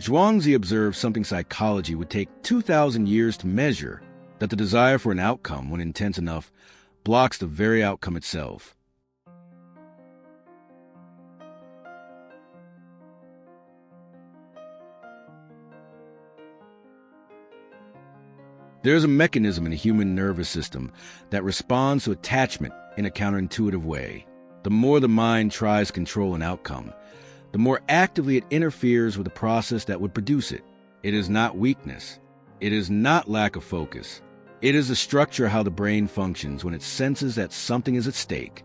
Zhuangzi observed something psychology would take 2,000 years to measure, that the desire for an outcome, when intense enough, blocks the very outcome itself. There is a mechanism in the human nervous system that responds to attachment in a counterintuitive way. The more the mind tries to control an outcome, the more actively it interferes with the process that would produce it. It is not weakness. It is not lack of focus. It is the structure of how the brain functions when it senses that something is at stake.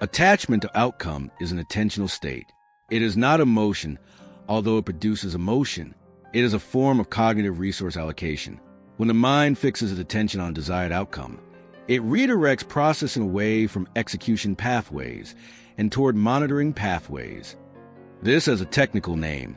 Attachment to outcome is an attentional state. It is not emotion, although it produces emotion. It is a form of cognitive resource allocation. When the mind fixes its attention on a desired outcome, it redirects processing away from execution pathways and toward monitoring pathways. This has a technical name: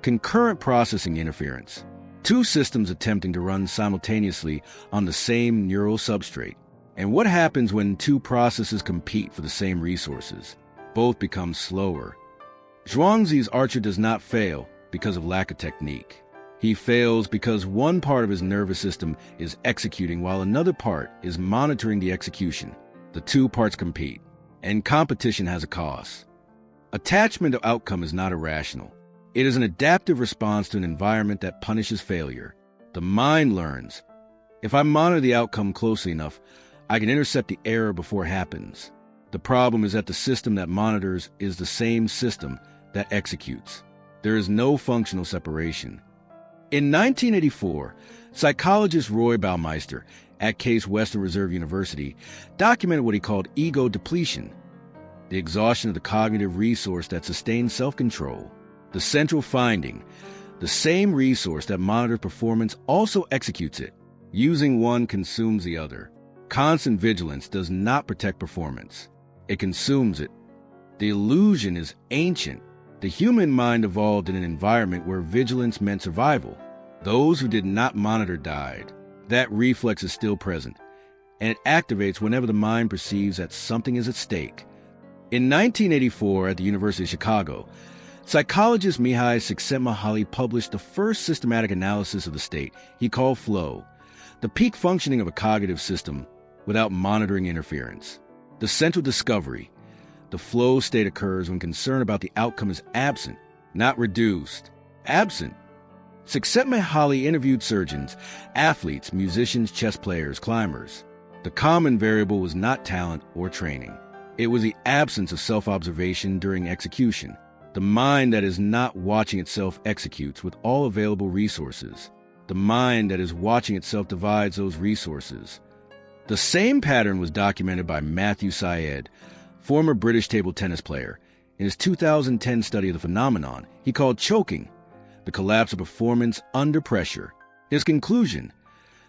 concurrent processing interference. Two systems attempting to run simultaneously on the same neural substrate. And what happens when two processes compete for the same resources? Both become slower. Zhuangzi's archer does not fail because of lack of technique. He fails because one part of his nervous system is executing while another part is monitoring the execution. The two parts compete, and competition has a cost. Attachment to outcome is not irrational. It is an adaptive response to an environment that punishes failure. The mind learns, if I monitor the outcome closely enough, I can intercept the error before it happens. The problem is that the system that monitors is the same system that executes. There is no functional separation. In 1984, psychologist Roy Baumeister at Case Western Reserve University documented what he called ego depletion, the exhaustion of the cognitive resource that sustains self-control. The central finding: the same resource that monitors performance also executes it. Using one consumes the other. Constant vigilance does not protect performance. It consumes it. The illusion is ancient. The human mind evolved in an environment where vigilance meant survival. Those who did not monitor died. That reflex is still present, and it activates whenever the mind perceives that something is at stake. In 1984, at the University of Chicago, psychologist Mihaly Csikszentmihalyi published the first systematic analysis of the state he called flow, the peak functioning of a cognitive system without monitoring interference. The central discovery: the flow state occurs when concern about the outcome is absent, not reduced. Absent. Csikszentmihalyi interviewed surgeons, athletes, musicians, chess players, climbers. The common variable was not talent or training. It was the absence of self-observation during execution. The mind that is not watching itself executes with all available resources. The mind that is watching itself divides those resources. The same pattern was documented by Matthew Syed, former British table tennis player, in his 2010 study of the phenomenon he called choking, the collapse of performance under pressure. His conclusion: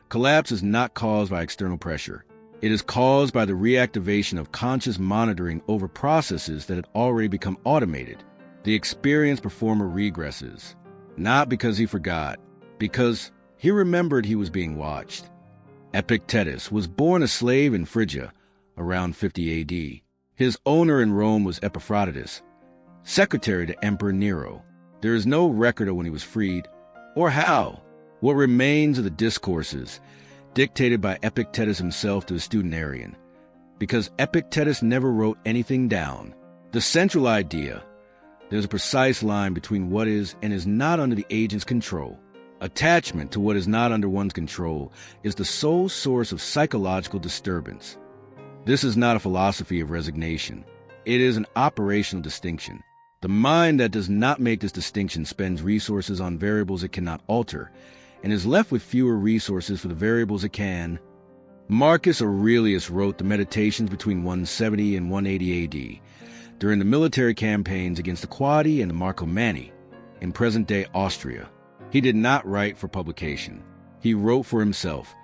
collapse is not caused by external pressure. It is caused by the reactivation of conscious monitoring over processes that had already become automated. The experienced performer regresses, not because he forgot, because he remembered he was being watched. Epictetus was born a slave in Phrygia around 50 AD. His owner in Rome was Epictetus, secretary to Emperor Nero. There is no record of when he was freed, or how. What remains of the discourses, dictated by Epictetus himself to his student Arian, because Epictetus never wrote anything down. The central idea: there's a precise line between what is and is not under the agent's control. Attachment to what is not under one's control is the sole source of psychological disturbance. This is not a philosophy of resignation. It is an operational distinction. The mind that does not make this distinction spends resources on variables it cannot alter, and is left with fewer resources for the variables it can. Marcus Aurelius wrote the Meditations between 170 and 180 AD, during the military campaigns against the Quadi and the Marcomanni in present-day Austria. He did not write for publication. He wrote for himself,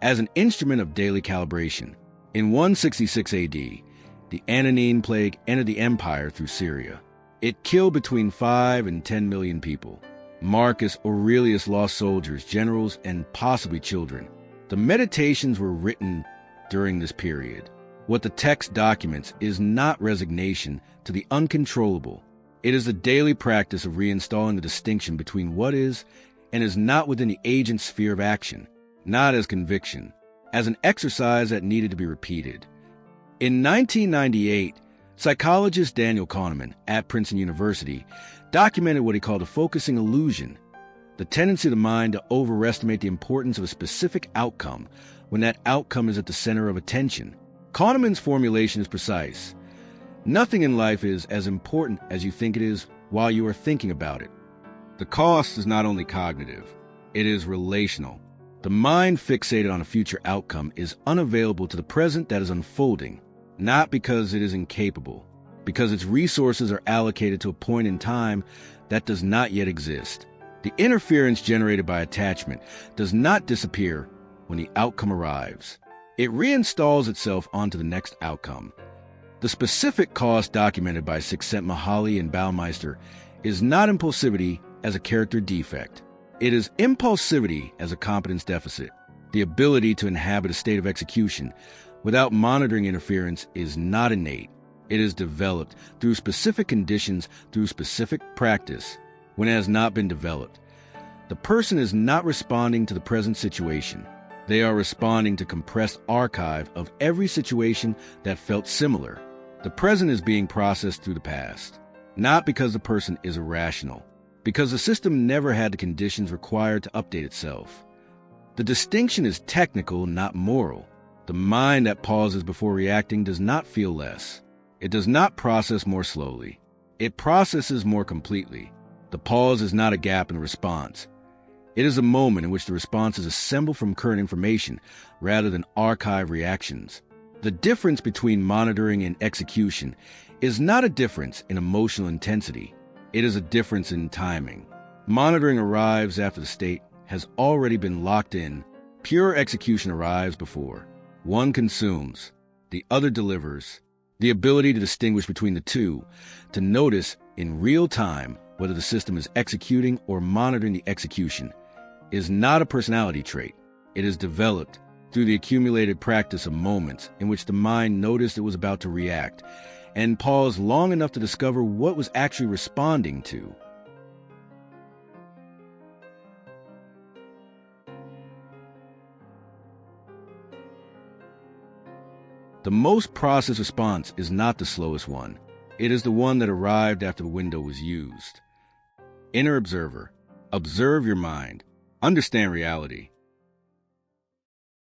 as an instrument of daily calibration. In 166 AD, the Antonine Plague entered the empire through Syria. It killed between 5 and 10 million people. Marcus Aurelius lost soldiers, generals, and possibly children. The Meditations were written during this period. What the text documents is not resignation to the uncontrollable. It is the daily practice of reinstalling the distinction between what is and is not within the agent's sphere of action, not as conviction, as an exercise that needed to be repeated. In 1998, psychologist Daniel Kahneman at Princeton University documented what he called a focusing illusion, the tendency of the mind to overestimate the importance of a specific outcome when that outcome is at the center of attention. Kahneman's formulation is precise. Nothing in life is as important as you think it is while you are thinking about it. The cost is not only cognitive, it is relational. The mind fixated on a future outcome is unavailable to the present that is unfolding, not because it is incapable, because its resources are allocated to a point in time that does not yet exist. The interference generated by attachment does not disappear when the outcome arrives. It reinstalls itself onto the next outcome. The specific cost documented by Csikszentmihalyi and Baumeister is not impulsivity as a character defect. It is impulsivity as a competence deficit. The ability to inhabit a state of execution without monitoring interference is not innate. It is developed through specific conditions, through specific practice. When it has not been developed, the person is not responding to the present situation. They are responding to compressed archive of every situation that felt similar. The present is being processed through the past, not because the person is irrational, because the system never had the conditions required to update itself. The distinction is technical, not moral. The mind that pauses before reacting does not feel less. It does not process more slowly. It processes more completely. The pause is not a gap in the response. It is a moment in which the response is assembled from current information rather than archive reactions. The difference between monitoring and execution is not a difference in emotional intensity. It is a difference in timing. Monitoring arrives after the state has already been locked in. Pure execution arrives before. One consumes, the other delivers. The ability to distinguish between the two, to notice in real time whether the system is executing or monitoring the execution, is not a personality trait. It is developed through the accumulated practice of moments in which the mind noticed it was about to react and paused long enough to discover what was actually responding to. The most processed response is not the slowest one. It is the one that arrived after the window was used. Inner observer. Observe your mind. Understand reality.